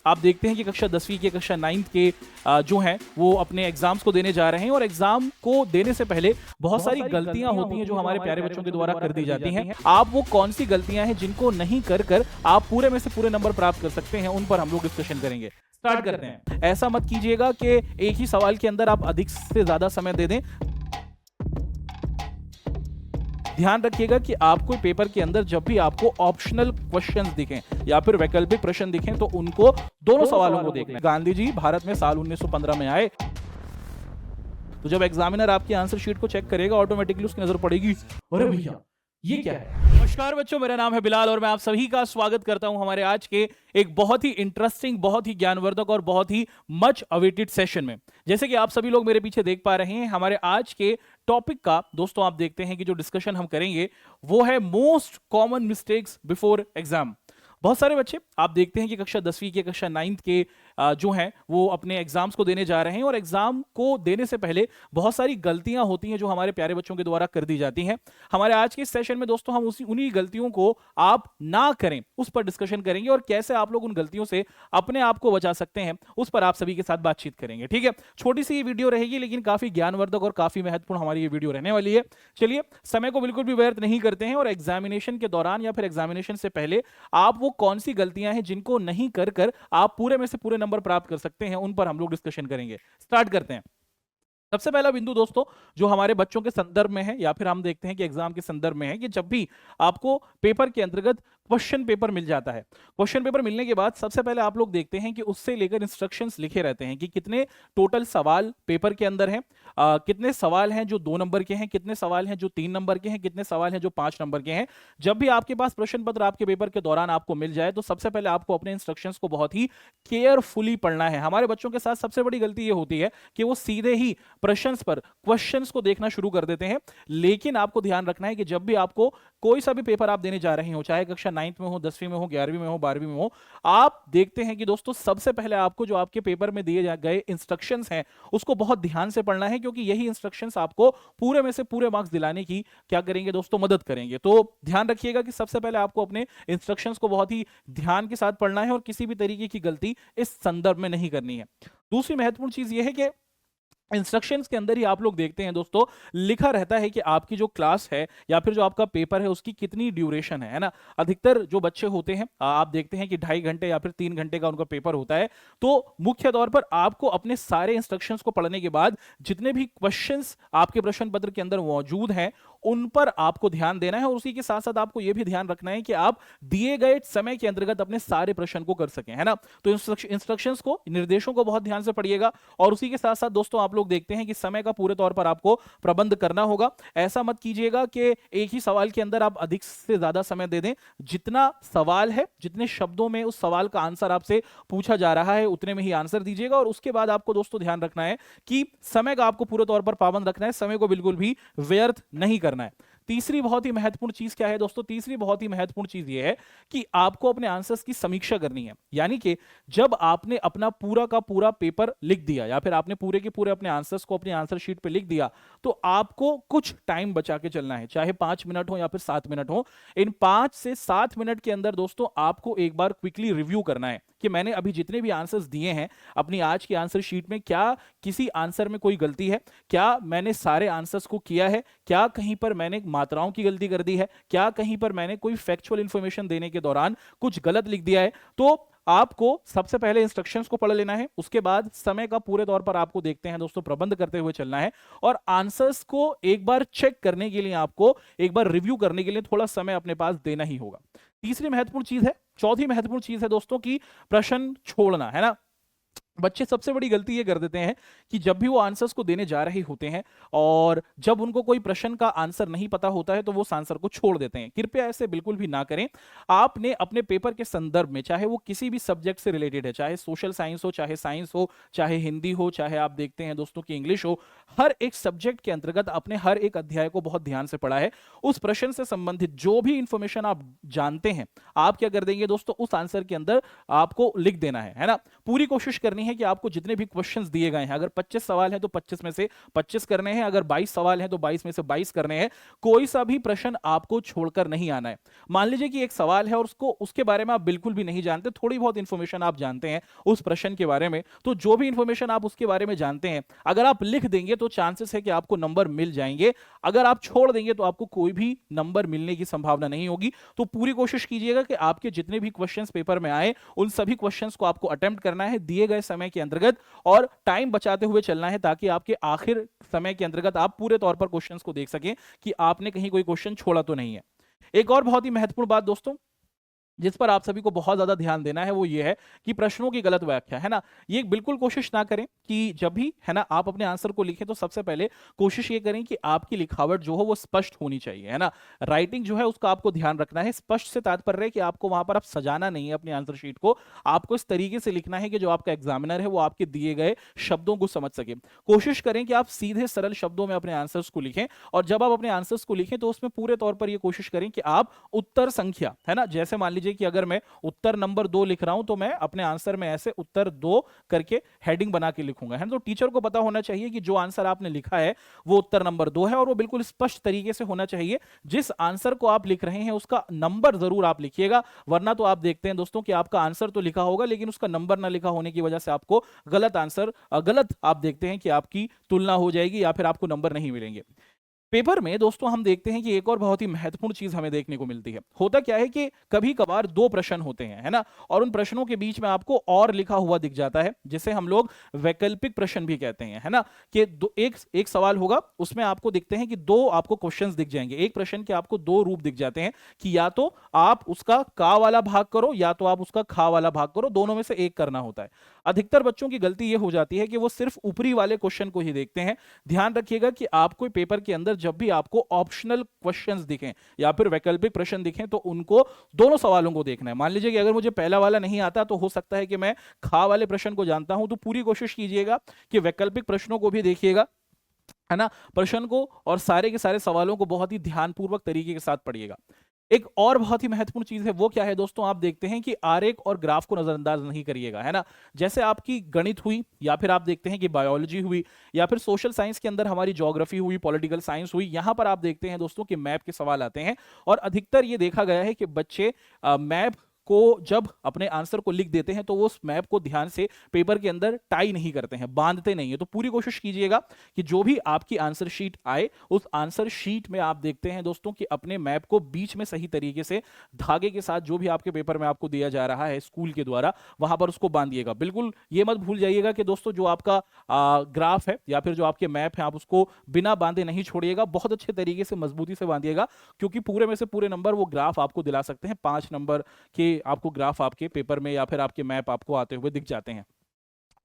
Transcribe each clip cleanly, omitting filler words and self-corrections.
आप देखते हैं कि कक्षा 10वीं के कक्षा 9th के जो हैं वो अपने एग्जाम्स को देने जा रहे हैं और एग्जाम को देने से पहले बहुत सारी गलतियां होती हैं जो हमारे प्यारे बच्चों के द्वारा कर दी जाती हैं। आप वो कौन सी गलतियां हैं जिनको नहीं कर कर आप पूरे में से पूरे नंबर प्राप्त कर सकते हैं, उन पर हम लोग डिस्कशन करेंगे। स्टार्ट करते हैं। ऐसा मत कीजिएगा कि एक ही सवाल के अंदर आप अधिक से ज्यादा समय दे दें। ध्यान रखिएगा कि आपको पेपर के अंदर जब भी आपको ऑप्शनल क्वेश्चंस दिखें या फिर वैकल्पिक प्रश्न दिखें तो उनको दोनों सवालों को देखना है। गांधी जी भारत में साल 1915 में आए, तो जब एग्जामिनर आपकी आंसर शीट को चेक करेगा ऑटोमेटिकली उसकी नजर पड़ेगी, अरे भैया ये क्या है। नमस्कार बच्चों, मेरा नाम है बिलाल और मैं आप सभी का स्वागत करता हूं हमारे आज के एक बहुत ही इंटरेस्टिंग, बहुत ही ज्ञानवर्धक और बहुत ही मच अवेटेड सेशन में। जैसे कि आप सभी लोग मेरे पीछे देख पा रहे हैं, हमारे आज के टॉपिक का दोस्तों आप देखते हैं कि जो डिस्कशन हम करेंगे वो है most common mistakes before exam. बहुत सारे बच्चे आप देखते हैं कि कक्षा 10वीं के कक्षा 9th के जो हैं वो अपने एग्जाम्स को देने जा रहे हैं और एग्जाम को देने से पहले बहुत सारी गलतियां होती हैं जो हमारे प्यारे बच्चों के द्वारा कर दी जाती हैं। हमारे आज के सेशन में दोस्तों हम उन्हीं गलतियों को आप ना करें उस पर डिस्कशन करेंगे और कैसे आप लोग उन गलतियों से अपने आप को बचा सकते हैं उस पर आप सभी के साथ बातचीत करेंगे। ठीक है, छोटी सी ये वीडियो रहेगी लेकिन काफी ज्ञानवर्धक और काफी महत्वपूर्ण हमारी ये वीडियो रहने वाली है। चलिए, समय को बिल्कुल भी व्यर्थ नहीं करते हैं और एग्जामिनेशन के दौरान या फिर एग्जामिनेशन से पहले आप वो कौन सी गलतियां हैं जिनको नहीं कर कर आप पूरे में से पूरे नंबर प्राप्त कर सकते हैं, उन पर हम लोग डिस्कशन करेंगे। स्टार्ट करते हैं। सबसे पहला बिंदु दोस्तों जो हमारे बच्चों के संदर्भ में है या फिर हम देखते हैं कि एग्जाम के संदर्भ में है कि जब भी आपको पेपर के अंतर्गत क्वेश्चन पेपर मिल जाता है, क्वेश्चन पेपर मिलने के बाद सबसे पहले आप लोग देखते हैं कि उससे लेकर इंस्ट्रक्शंस लिखे रहते हैं कि कितने टोटल सवाल पेपर के अंदर हैं, कितने सवाल हैं जो 2 नंबर के हैं, कितने सवाल हैं जो 3 नंबर के हैं, कितने सवाल हैं जो 5 नंबर के हैं। जब भी आपके पास प्रश्न पत्र आपके पेपर के दौरान आपको मिल जाए तो सबसे पहले आपको अपने इंस्ट्रक्शंस को बहुत ही केयरफुली पढ़ना है। हमारे बच्चों के साथ सबसे बड़ी गलती यह होती है कि वो सीधे ही प्रश्नों पर क्वेश्चंस को देखना शुरू कर देते हैं, लेकिन आपको ध्यान रखना है कि जब भी आपको कोई सा भी पेपर आप देने जा रहे हो, चाहे कक्षा 9th में हो, 10वीं में हो, 11वीं में हो, 12वीं में हो, आप देखते हैं कि दोस्तों सबसे पहले आपको जो आपके पेपर में दिए गए इंस्ट्रक्शंस हैं उसको बहुत ध्यान से पढ़ना है, क्योंकि यही इंस्ट्रक्शंस आपको पूरे में से पूरे मार्क्स दिलाने की क्या करेंगे दोस्तों, मदद करेंगे। तो ध्यान रखिएगा कि सबसे पहले आपको अपने इंस्ट्रक्शंस को बहुत ही ध्यान के साथ पढ़ना है और किसी भी तरीके की गलती इस संदर्भ में नहीं करनी है। दूसरी महत्वपूर्ण चीज यह है कि इंस्ट्रक्शंस के अंदर ही आप लोग देखते हैं दोस्तों लिखा रहता है कि आपकी जो क्लास है या फिर जो आपका पेपर है उसकी कितनी ड्यूरेशन है ना। अधिकतर जो बच्चे होते हैं आप देखते हैं कि 2.5 घंटे या फिर 3 घंटे का उनका पेपर होता है। तो मुख्य तौर पर आपको अपने सारे इंस्ट्रक्शंस को पढ़ने के बाद जितने भी क्वेश्चंस आपके प्रश्न पत्र के अंदर मौजूद हैं उन पर आपको ध्यान देना है और उसी के साथ साथ आपको यह भी ध्यान रखना है कि आप दिए गए समय के अंतर्गत अपने सारे प्रश्न को कर सकें, है ना। तो इंस्ट्रक्शंस को, निर्देशों को बहुत ध्यान से पढ़िएगा और उसी के साथ साथ दोस्तों आप लोग देखते हैं कि समय का पूरे तौर पर आपको प्रबंध करना होगा। ऐसा मत कीजिएगा कि एक ही सवाल के अंदर आप अधिक से ज्यादा समय दे दें। जितना सवाल है, जितने शब्दों में उस सवाल का आंसर आपसे पूछा जा रहा है उतने में ही आंसर दीजिएगा और उसके बाद आपको दोस्तों ध्यान रखना है कि समय का आपको पूरे तौर पर पाबंद रखना है, समय को बिल्कुल भी व्यर्थ नहीं करना है। तीसरी बहुत ही महत्वपूर्ण चीज क्या है दोस्तों, तीसरी बहुत ही महत्वपूर्ण चीज यह है कि आपको अपने आंसर्स की समीक्षा करनी है। यानी कि जब आपने अपना पूरा का पूरा पेपर लिख दिया या फिर आपने पूरे के पूरे अपने आंसर्स को अपनी आंसर शीट पे लिख दिया तो आपको कुछ टाइम बचा के चलना है, चाहे 5 मिनट हो या फिर 7 मिनट हो। इन 5 से 7 मिनट के अंदर दोस्तों आपको एक बार क्विकली रिव्यू करना है कि मैंने अभी जितने भी आंसर्स दिए हैं अपनी आज की आंसर शीट में, क्या किसी आंसर में कोई गलती है, क्या मैंने सारे आंसर्स को किया है, क्या कहीं पर मैंने मात्राओं की गलती कर दी है, क्या कहीं पर मैंने कोई फैक्चुअल इंफॉर्मेशन देने के दौरान कुछ गलत लिख दिया है। तो आपको सबसे पहले इंस्ट्रक्शंस को पढ़ लेना है, उसके बाद समय का पूरे तौर पर आपको देखते हैं दोस्तों प्रबंध करते हुए चलना है और आंसर्स को एक बार चेक करने के लिए, आपको एक बार रिव्यू करने के लिए थोड़ा समय अपने पास देना ही होगा। तीसरी महत्वपूर्ण चीज है, चौथी महत्वपूर्ण चीज है दोस्तों की प्रश्न छोड़ना, है ना। बच्चे सबसे बड़ी गलती ये कर देते हैं कि जब भी वो आंसर्स को देने जा रहे होते हैं और जब उनको कोई प्रश्न का आंसर नहीं पता होता है तो वो उस आंसर को छोड़ देते हैं। कृपया ऐसे बिल्कुल भी ना करें। आपने अपने पेपर के संदर्भ में, चाहे वो किसी भी सब्जेक्ट से रिलेटेड है, चाहे सोशल साइंस हो, चाहे साइंस हो, चाहे हिंदी हो, चाहे आप देखते हैं दोस्तों की इंग्लिश हो, हर एक सब्जेक्ट के अंतर्गत अपने हर एक अध्याय को बहुत ध्यान से पढ़ा है। उस प्रश्न से संबंधित जो भी इंफॉर्मेशन आप जानते हैं आप क्या कर देंगे दोस्तों, उस आंसर के अंदर आपको लिख देना है ना। पूरी कोशिश करनी है हैं कि आपको जितने भी क्वेश्चंस दिए गए हैं, अगर 25 सवाल हैं तो 25 में से 25 करने हैं, अगर 22 सवाल हैं तो 22 में से 22 करने हैं। कोई सा भी प्रश्न आपको छोड़कर नहीं आना है। मान लीजिए कि एक सवाल है और उसके बारे में आप बिल्कुल भी नहीं जानते, थोड़ी बहुत इंफॉर्मेशन आप जानते हैं उस प्रश्न के बारे में, तो जो भी इंफॉर्मेशन आप उसके बारे में जानते हैं अगर आप लिख देंगे तो चांसेस है कि आपको नंबर मिल जाएंगे। अगर आप छोड़ देंगे तो आपको कोई भी नंबर मिलने की संभावना नहीं होगी। तो पूरी कोशिश कीजिएगा कि आपके जितने भी क्वेश्चंस पेपर में आए उन सभी क्वेश्चंस को आपको अटेम्प्ट करना है दिए गए समय के अंतर्गत, और टाइम बचाते हुए चलना है ताकि आपके आखिर समय के अंतर्गत आप पूरे तौर पर क्वेश्चंस को देख सकें कि आपने कहीं कोई क्वेश्चन छोड़ा तो नहीं है। एक और बहुत ही महत्वपूर्ण बात दोस्तों जिस पर आप सभी को बहुत ज्यादा ध्यान देना है वो ये है कि प्रश्नों की गलत व्याख्या, है ना, ये बिल्कुल कोशिश ना करें कि जब भी, है ना, आप अपने आंसर को लिखें तो सबसे पहले कोशिश ये करें कि आपकी लिखावट जो हो वो स्पष्ट होनी चाहिए, है ना। राइटिंग जो है उसका आपको ध्यान रखना है। स्पष्ट से तात्पर्य है कि आपको वहां पर आप सजाना नहीं है अपनी आंसर शीट को, आपको इस तरीके से लिखना है कि जो आपका एग्जामिनर है वो आपके दिए गए शब्दों को समझ सके। कोशिश करें कि आप सीधे सरल शब्दों में अपने आंसर्स को लिखें, और जब आप अपने आंसर्स को लिखें तो उसमें पूरे तौर पर ये कोशिश करें कि आप उत्तर संख्या, है ना, जैसे मान लीजिए कि अगर मैं उत्तर नंबर 2 लिख रहा हूं तो मैं अपने आंसर में ऐसे उत्तर 2 करके हेडिंग बना के लिखूंगा, है ना। तो टीचर को पता होना चाहिए कि जो आंसर आपने लिखा है वो उत्तर नंबर 2 है, और वो बिल्कुल स्पष्ट तरीके से होना चाहिए। जिस आंसर को आप लिख रहे हैं उसका नंबर जरूर आप लिखिएगा, वरना तो आप देखते हैं दोस्तों कि आपका आंसर तो लिखा होगा लेकिन उसका नंबर ना लिखा होने की वजह से आपको गलत आंसर, गलत आप देखते हैं कि आपकी तुलना हो जाएगी या फिर आपको नंबर नहीं मिलेंगे। पेपर में दोस्तों हम देखते हैं कि एक और बहुत ही महत्वपूर्ण चीज हमें देखने को मिलती है। होता क्या है कि कभी कभार दो प्रश्न होते हैं, है ना, और उन प्रश्नों के बीच में आपको और लिखा हुआ दिख जाता है, जिसे हम लोग वैकल्पिक प्रश्न भी कहते हैं, है ना, कि एक सवाल होगा उसमें आपको दिखते हैं कि दो आपको क्वेश्चंस दिख जाएंगे, एक प्रश्न के आपको दो रूप दिख जाते हैं कि या तो आप उसका का वाला भाग करो या तो आप उसका खा वाला भाग करो, दोनों में से एक करना होता है। अधिकतर बच्चों की गलती यह हो जाती है कि वो सिर्फ ऊपरी वाले क्वेश्चन को ही देखते हैं। ध्यान रखिएगा कि आपको पेपर के अंदर जब भी आपको ऑप्शनल क्वेश्चंस दिखें या फिर वैकल्पिक प्रश्न दिखें तो उनको दोनों सवालों को देखना है। मान लीजिए कि अगर मुझे पहला वाला नहीं आता तो हो सकता है कि मैं खा वाले प्रश्न को जानता हूं, तो पूरी कोशिश कीजिएगा कि वैकल्पिक प्रश्नों को भी देखिएगा, है ना, प्रश्न को और सारे के सारे सवालों को बहुत ही ध्यानपूर्वक तरीके के साथ पढ़िएगा। एक और बहुत ही महत्वपूर्ण चीज है वो क्या है दोस्तों, आप देखते हैं कि आरेख और ग्राफ को नजरअंदाज नहीं करिएगा, है ना। जैसे आपकी गणित हुई या फिर आप देखते हैं कि बायोलॉजी हुई या फिर सोशल साइंस के अंदर हमारी ज्योग्राफी हुई, पॉलिटिकल साइंस हुई, यहां पर आप देखते हैं दोस्तों कि मैप के सवाल आते हैं, और अधिकतर ये देखा गया है कि बच्चे मैप को जब अपने आंसर को लिख देते हैं तो वो उस मैप को ध्यान से पेपर के अंदर टाई नहीं करते हैं, बांधते नहीं है। तो पूरी कोशिश कीजिएगा कि जो भी आपकी आंसर शीट आए उस आंसर शीट में आप देखते हैं दोस्तों कि अपने मैप को बीच में सही तरीके से धागे के साथ जो भी आपके पेपर में आपको दिया जा रहा है स्कूल के द्वारा वहां पर उसको बांधिएगा। बिल्कुल ये मत भूल जाइएगा कि दोस्तों जो आपका ग्राफ है या फिर जो आपके मैप है आप उसको बिना बांधे नहीं छोड़िएगा, बहुत अच्छे तरीके से मजबूती से बांधिएगा, क्योंकि पूरे में से पूरे नंबर वो ग्राफ आपको दिला सकते हैं। 5 नंबर के आपको ग्राफ आपके पेपर में या फिर आपके मैप आपको आते हुए दिख जाते हैं।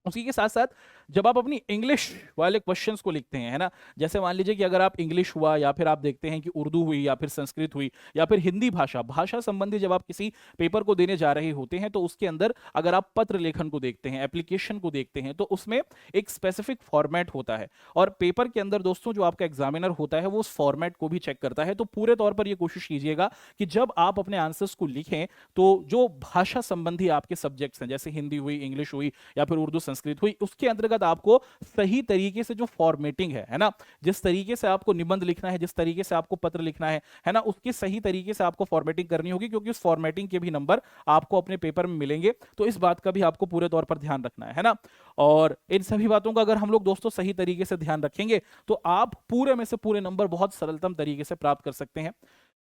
उसी के साथ साथ जब आप अपनी इंग्लिश वाले क्वेश्चंस को लिखते हैं, है ना, जैसे मान लीजिए कि अगर आप इंग्लिश हुआ या फिर आप देखते हैं कि उर्दू हुई या फिर संस्कृत हुई या फिर हिंदी भाषा संबंधी जब आप किसी पेपर को देने जा रहे होते हैं तो उसके अंदर अगर आप पत्र लेखन को देखते हैं, एप्लीकेशन को देखते हैं, तो उसमें एक स्पेसिफिक फॉर्मेट होता है, और पेपर के अंदर दोस्तों जो आपका एग्जामिनर होता है वो उस फॉर्मेट को भी चेक करता है। तो पूरे तौर पर यह कोशिश कीजिएगा कि जब आप अपने आंसर्स को लिखें तो जो भाषा संबंधी आपके सब्जेक्ट्स हैं, जैसे हिंदी हुई, इंग्लिश हुई या फिर उर्दू संस्कृत हुई, उसके अंतर्गत आपको सही तरीके से जो फॉर्मेटिंग है ना, जिस तरीके से आपको निबंध लिखना है, जिस तरीके से आपको पत्र लिखना है ना, उसके सही तरीके से आपको फॉर्मेटिंग करनी होगी, क्योंकि उस फॉर्मेटिंग के भी नंबर आपको अपने पेपर में मिलेंगे। तो इस बात का भी आपको पूरे तौर पर ध्यान रखना है ना। और इन सभी बातों का अगर हम लोग दोस्तों सही तरीके से ध्यान रखेंगे तो आप पूरे में से पूरे नंबर बहुत सरलतम तरीके से प्राप्त कर सकते हैं।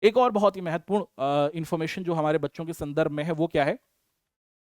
एक और बहुत ही महत्वपूर्ण इंफॉर्मेशन जो हमारे बच्चों के संदर्भ में है वो क्या है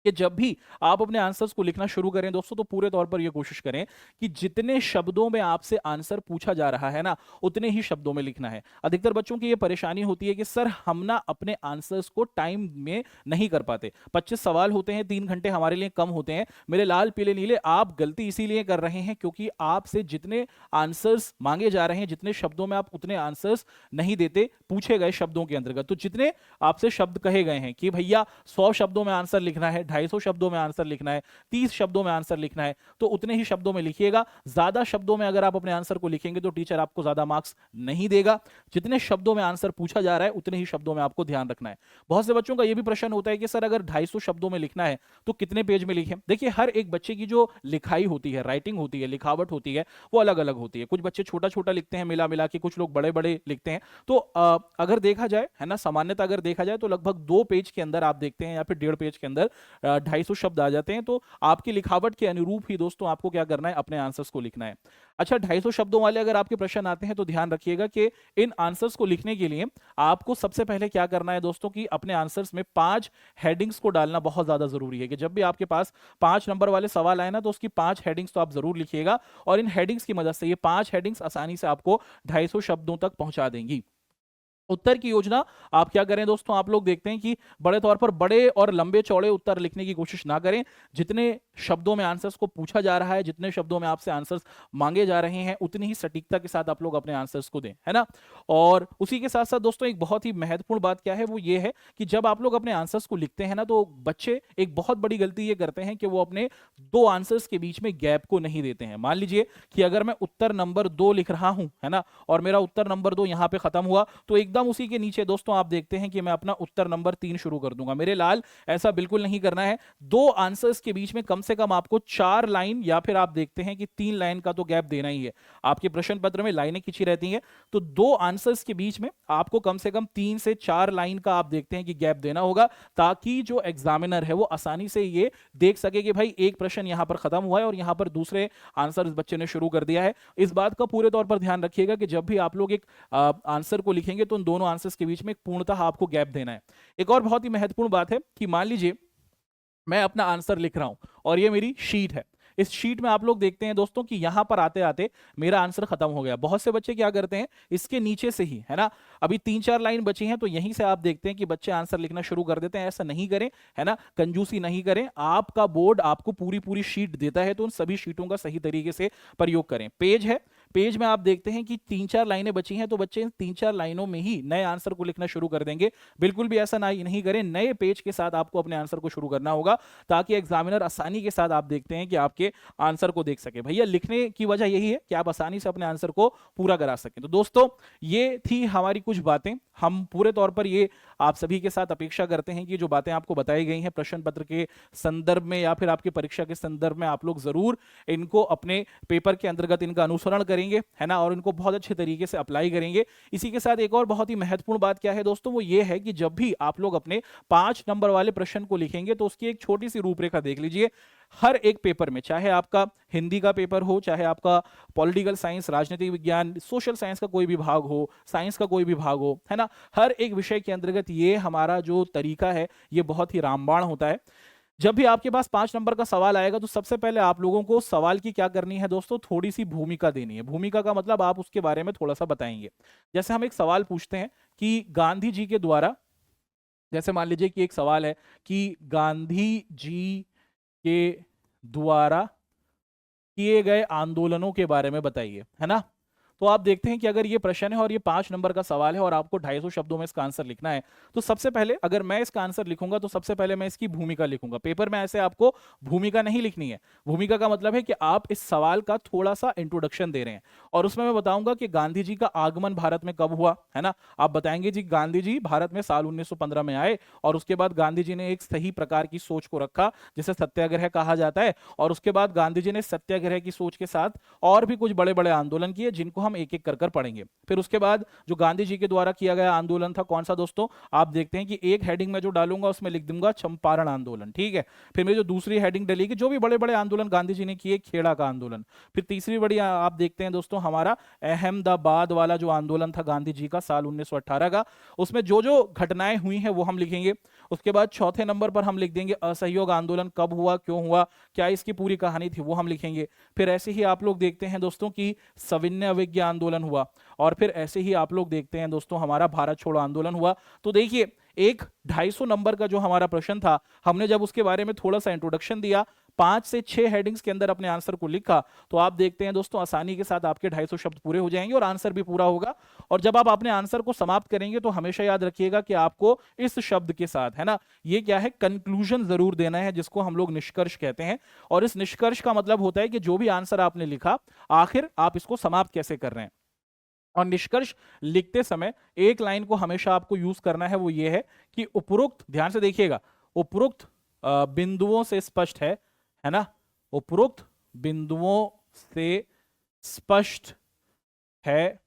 कि जब भी आप अपने आंसर्स को लिखना शुरू करें दोस्तों तो पूरे तौर पर यह कोशिश करें कि जितने शब्दों में आपसे आंसर पूछा जा रहा है ना उतने ही शब्दों में लिखना है। अधिकतर बच्चों की यह परेशानी होती है कि सर हम ना अपने आंसर्स को टाइम में नहीं कर पाते, 25 सवाल होते हैं, 3 घंटे हमारे लिए कम होते हैं। मेरे लाल पीले नीले, आप गलती इसीलिए कर रहे हैं क्योंकि आपसे जितने आंसर्स मांगे जा रहे हैं, जितने शब्दों में आप उतने आंसर्स नहीं देते पूछे गए शब्दों के अंतर्गत। तो जितने आपसे शब्द कहे गए हैं कि भैया 100 शब्दों में आंसर लिखना है, 250 शब्दों में आंसर लिखना है, 30 शब्दों में आंसर लिखना है, तो उतने ही शब्दों में लिखिएगा। ज्यादा शब्दों में अगर आप अपने आंसर को लिखेंगे तो टीचर आपको ज्यादा मार्क्स नहीं देगा। जितने शब्दों में आंसर पूछा जा रहा है उतने ही शब्दों में आपको ध्यान रखना है। बहुत से बच्चों का यह भी प्रश्न होता है कि सर अगर 250 शब्दों में लिखना है तो कितने पेज में लिखें। देखिए, हर एक बच्चे की जो लिखाई होती है, राइटिंग होती है, लिखावट होती है, वो अलग अलग होती है। कुछ बच्चे छोटा छोटा लिखते हैं मिला मिला के, कुछ लोग बड़े बड़े लिखते हैं। तो अगर देखा जाए, है ना, सामान्यतः अगर देखा जाए तो लगभग 2 पेज के अंदर आप देखते हैं या फिर 1.5 पेज के अंदर 250 शब्द आ जाते हैं। तो आपकी लिखावट के अनुरूप ही दोस्तों आपको क्या करना है, अपने आंसर्स को लिखना है। अच्छा, 250 शब्दों वाले अगर आपके प्रश्न आते हैं तो ध्यान रखिएगा कि इन आंसर्स को लिखने के लिए आपको सबसे पहले क्या करना है दोस्तों, कि अपने आंसर्स में 5 हेडिंग्स को डालना बहुत ज्यादा जरूरी है। कि जब भी आपके पास 5 नंबर वाले सवाल आए ना, तो उसकी 5 हेडिंग्स तो आप जरूर लिखिएगा, और इन हेडिंग्स की मदद से ये 5 हेडिंग्स आसानी से आपको 250 शब्दों तक पहुंचा देंगी। उत्तर की योजना आप क्या करें दोस्तों, आप लोग देखते हैं कि बड़े तौर पर बड़े और लंबे चौड़े उत्तर लिखने की कोशिश ना करें। जितने शब्दों में आंसर्स को पूछा जा रहा है, जितने शब्दों में आपसे आंसर्स मांगे जा रहे हैं, उतनी ही सटीकता के साथ आप लोग अपने आंसर्स को दें, है ना। और उसी के साथ साथ दोस्तों एक बहुत ही महत्वपूर्ण बात क्या है, वो ये है कि जब आप लोग अपने आंसर्स को लिखते हैं ना, तो बच्चे एक बहुत बड़ी गलती ये करते हैं कि वो अपने 2 आंसर्स के बीच में गैप को नहीं देते हैं। मान लीजिए कि अगर मैं उत्तर नंबर 2 लिख रहा हूं, है ना, और मेरा उत्तर नंबर 2 यहां पे खत्म हुआ, तो एकदम उसी के नीचे दोस्तों आप देखते हैं कि मैं अपना उत्तर नंबर 3 शुरू कर दूंगा। मेरे लाल, ऐसा बिल्कुल नहीं करना है। 2 आंसर्स के बीच में कम से कम आपको 4 लाइन या फिर आप देखते हैं कि 3 लाइन का तो गैप देना ही है। आपके प्रश्न पत्र में लाइनें खिंची रहती हैं, तो 2 आंसर्स के बीच में आपको कम से कम 3 से 4 लाइन का आप देखते हैं कि गैप देना होगा, ताकि जो एग्जामिनर है वो आसानी से ये देख सके कि भाई एक प्रश्न यहां पर खत्म हुआ है और यहां पर दूसरे आंसर इस बच्चे ने शुरू कर दिया है। इस बात का पूरे तौर पर ध्यान रखिएगा कि जब भी आप लोग एक आंसर को लिखेंगे तो उन दोनों आंसर्स के बीच में पूर्णतः आपको गैप देना है। एक और बहुत ही महत्वपूर्ण बात है कि मान लीजिए मैं अपना आंसर लिख रहा हूं और ये मेरी शीट है। इस शीट में आप लोग देखते हैं दोस्तों कि यहां पर आते आते मेरा आंसर खत्म हो गया। बहुत से बच्चे क्या करते हैं, इसके नीचे से ही, है ना, अभी 3-4 लाइन बची हैं तो यहीं से आप देखते हैं कि बच्चे आंसर लिखना शुरू कर देते हैं। ऐसा नहीं करें, है ना, कंजूसी नहीं करें। आपका बोर्ड आपको पूरी पूरी शीट देता है, तो उन सभी शीटों का सही तरीके से प्रयोग करें। पेज है, पेज में आप देखते हैं कि 3-4 लाइनें बची हैं, तो बच्चे इन 3-4 लाइनों में ही नए आंसर को लिखना शुरू कर देंगे। बिल्कुल भी ऐसा नहीं करें, नए पेज के साथ आपको अपने आंसर को शुरू करना होगा, ताकि एग्जामिनर आसानी के साथ आप देखते हैं कि आपके आंसर को देख सके। भैया लिखने की वजह यही है कि आप आसानी से अपने आंसर को पूरा करा सकें। तो दोस्तों ये थी हमारी कुछ बातें। हम पूरे तौर पर ये आप सभी के साथ अपेक्षा करते हैं कि जो बातें आपको बताई गई हैं प्रश्न पत्र के संदर्भ में या फिर आपकी परीक्षा के संदर्भ में, आप लोग जरूर इनको अपने पेपर के अंतर्गत इनका अनुसरण करेंगे, है ना, और इनको बहुत अच्छे तरीके से अप्लाई करेंगे। इसी के साथ एक और बहुत ही महत्वपूर्ण बात क्या है दोस्तों, वो ये है कि जब भी आप लोग अपने 5 नंबर वाले प्रश्न को लिखेंगे तो उसकी एक छोटी सी रूपरेखा देख लीजिए। हर एक पेपर में, चाहे आपका हिंदी का पेपर हो, चाहे आपका पॉलिटिकल साइंस, राजनीतिक विज्ञान, सोशल साइंस का कोई भी भाग हो, साइंस का कोई भी भाग हो, है ना, हर एक विषय के अंतर्गत ये हमारा जो तरीका है ये बहुत ही रामबाण होता है। जब भी आपके पास 5 नंबर का सवाल आएगा तो सबसे पहले आप लोगों को सवाल की क्या करनी है दोस्तों, थोड़ी सी भूमिका देनी है। भूमिका का मतलब आप उसके बारे में थोड़ा सा बताएंगे। जैसे हम एक सवाल पूछते हैं कि गांधी जी के द्वारा, जैसे मान लीजिए कि एक सवाल है कि गांधी जी के द्वारा किए गए आंदोलनों के बारे में बताइए, है ना। तो आप देखते हैं कि अगर ये प्रश्न है और ये 5 नंबर का सवाल है और आपको 250 शब्दों में इसका आंसर लिखना है, तो सबसे पहले अगर मैं इसका आंसर लिखूंगा तो सबसे पहले मैं इसकी भूमिका लिखूंगा। पेपर में ऐसे आपको भूमिका नहीं लिखनी है। भूमिका का मतलब है कि आप इस सवाल का थोड़ा सा इंट्रोडक्शन दे रहे हैं और उसमें मैं बताऊंगा कि गांधी जी का आगमन भारत में कब हुआ, है ना। आप बताएंगे जी गांधी जी भारत में साल 1915 में आए और उसके बाद गांधी जी ने एक सही प्रकार की सोच को रखा जिसे सत्याग्रह कहा जाता है, और उसके बाद गांधी जी ने सत्याग्रह की सोच के साथ और भी कुछ बड़े बड़े आंदोलन किए जिनको हम एक एक कर पढ़ेंगे। फिर उसके बाद जो गांधी जी के द्वारा किया गया आंदोलन था कौन सा दोस्तों, आप देखते हैं कि एक हेडिंग में जो डालूंगा उसमें लिख दूंगा चंपारण आंदोलन, ठीक है। फिर मेरी जो दूसरी हेडिंग डलेगी जो भी बड़े बड़े आंदोलन गांधी जी ने किए, खेड़ा का आंदोलन। फिर तीसरी बड़ी आप देखते हैं दोस्तों हमारा अहमदाबाद वाला जो आंदोलन था गांधी जी का साल 1918 का, उसमें जो जो घटनाएं हुई हैं वो हम लिखेंगे। उसके बाद चौथे नंबर पर हम लिख देंगे असहयोग आंदोलन कब हुआ, क्यों हुआ, क्या इसकी पूरी कहानी थी, वो हम लिखेंगे। फिर ऐसे ही आप लोग देखते हैं दोस्तों कि सविनय अवज्ञा आंदोलन हुआ, और फिर ऐसे ही आप लोग देखते हैं दोस्तों हमारा भारत छोड़ो आंदोलन हुआ। तो देखिए एक 250 नंबर का जो हमारा प्रश्न था, हमने जब उसके बारे में थोड़ा सा इंट्रोडक्शन दिया, 5 से 6 हेडिंग्स के अंदर अपने आंसर को लिखा तो आप देखते हैं दोस्तों आसानी के साथ आपके 250 शब्द पूरे हो जाएंगे और आंसर भी पूरा होगा। और जब आप अपने आंसर को समाप्त करेंगे तो हमेशा याद रखिएगा कि आपको इस शब्द के साथ, है ना, ये क्या है, कंक्लूजन जरूर देना है, जिसको हम लोग निष्कर्ष कहते हैं। और इस निष्कर्ष का मतलब होता है कि जो भी आंसर आपने लिखा आखिर आप इसको समाप्त कैसे कर रहे हैं। और निष्कर्ष लिखते समय एक लाइन को हमेशा आपको यूज करना है, वो ये है कि उपरोक्त, ध्यान से देखिएगा, उपरोक्त बिंदुओं से स्पष्ट है ना, उपरोक्त बिंदुओं से स्पष्ट है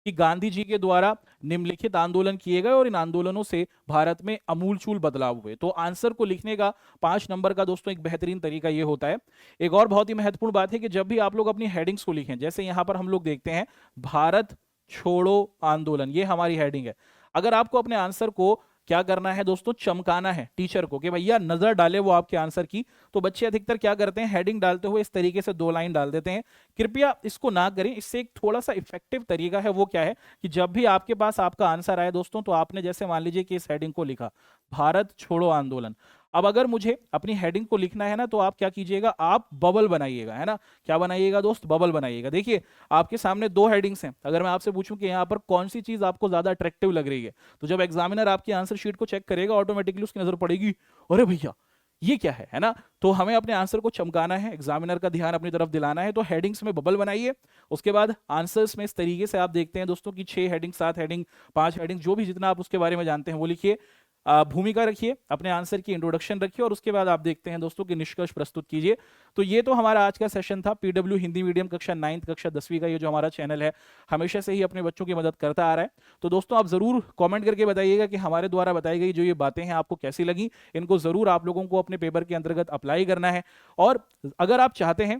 कि गांधी जी के द्वारा निम्नलिखित आंदोलन किए गए और इन आंदोलनों से भारत में अमूलचूल बदलाव हुए। तो आंसर को लिखने का 5 नंबर का दोस्तों एक बेहतरीन तरीका ये होता है। एक और बहुत ही महत्वपूर्ण बात है कि जब भी आप लोग अपनी हेडिंग्स को लिखें, जैसे यहां पर हम लोग देखते हैं भारत छोड़ो आंदोलन, ये हमारी हेडिंग है। अगर आपको अपने आंसर को क्या करना है दोस्तों, चमकाना है टीचर को कि भैया नजर डाले वो आपके आंसर की, तो बच्चे अधिकतर क्या करते हैं, हेडिंग डालते हुए इस तरीके से 2 लाइन डाल देते हैं। कृपया इसको ना करें। इससे एक थोड़ा सा इफेक्टिव तरीका है, वो क्या है कि जब भी आपके पास आपका आंसर आए दोस्तों, तो आपने जैसे मान लीजिए कि इस हेडिंग को लिखा भारत छोड़ो आंदोलन। अब अगर मुझे अपनी हेडिंग को लिखना है ना, तो आप क्या कीजिएगा, आप बबल बनाइएगा, है ना। क्या बनाइएगा दोस्त, बबल बनाइएगा। देखिए आपके सामने 2 हेडिंग्स हैं, अगर मैं आपसे पूछूं कि यहाँ पर कौन सी चीज आपको ज्यादा अट्रैक्टिव लग रही है, तो जब एग्जामिनर आपकी आंसर शीट को चेक करेगा ऑटोमेटिकली उसकी नजर पड़ेगी, अरे भैया ये क्या है ना। तो हमें अपने आंसर को चमकाना है, एग्जामिनर का ध्यान अपनी तरफ दिलाना है, तो हेडिंग्स में बबल बनाइए। उसके बाद आंसर्स में इस तरीके से आप देखते हैं दोस्तों कि 6 हेडिंग, 7 हेडिंग, 5 हेडिंग, जो भी जितना आप उसके बारे में जानते हैं वो लिखिए। भूमिका रखिए, अपने आंसर की इंट्रोडक्शन रखिए और उसके बाद आप देखते हैं दोस्तों कि निष्कर्ष प्रस्तुत कीजिए। तो ये तो हमारा आज का सेशन था। पीडब्ल्यू हिंदी मीडियम कक्षा 9th कक्षा 10वीं का ये जो हमारा चैनल है हमेशा से ही अपने बच्चों की मदद करता आ रहा है। तो दोस्तों आप जरूर कमेंट करके बताइएगा कि हमारे द्वारा बताई गई जो ये बातें हैं आपको कैसी लगी। इनको जरूर आप लोगों को अपने पेपर के अंतर्गत अप्लाई करना है। और अगर आप चाहते हैं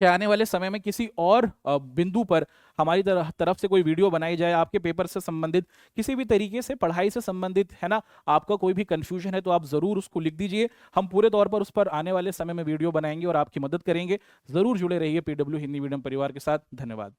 कि आने वाले समय में किसी और बिंदु पर हमारी तरफ से कोई वीडियो बनाई जाए, आपके पेपर से संबंधित, किसी भी तरीके से पढ़ाई से संबंधित, है ना, आपका कोई भी कंफ्यूजन है तो आप जरूर उसको लिख दीजिए। हम पूरे तौर पर उस पर आने वाले समय में वीडियो बनाएंगे और आपकी मदद करेंगे। जरूर जुड़े रहिए पीडब्ल्यू हिंदी मीडियम परिवार के साथ। धन्यवाद।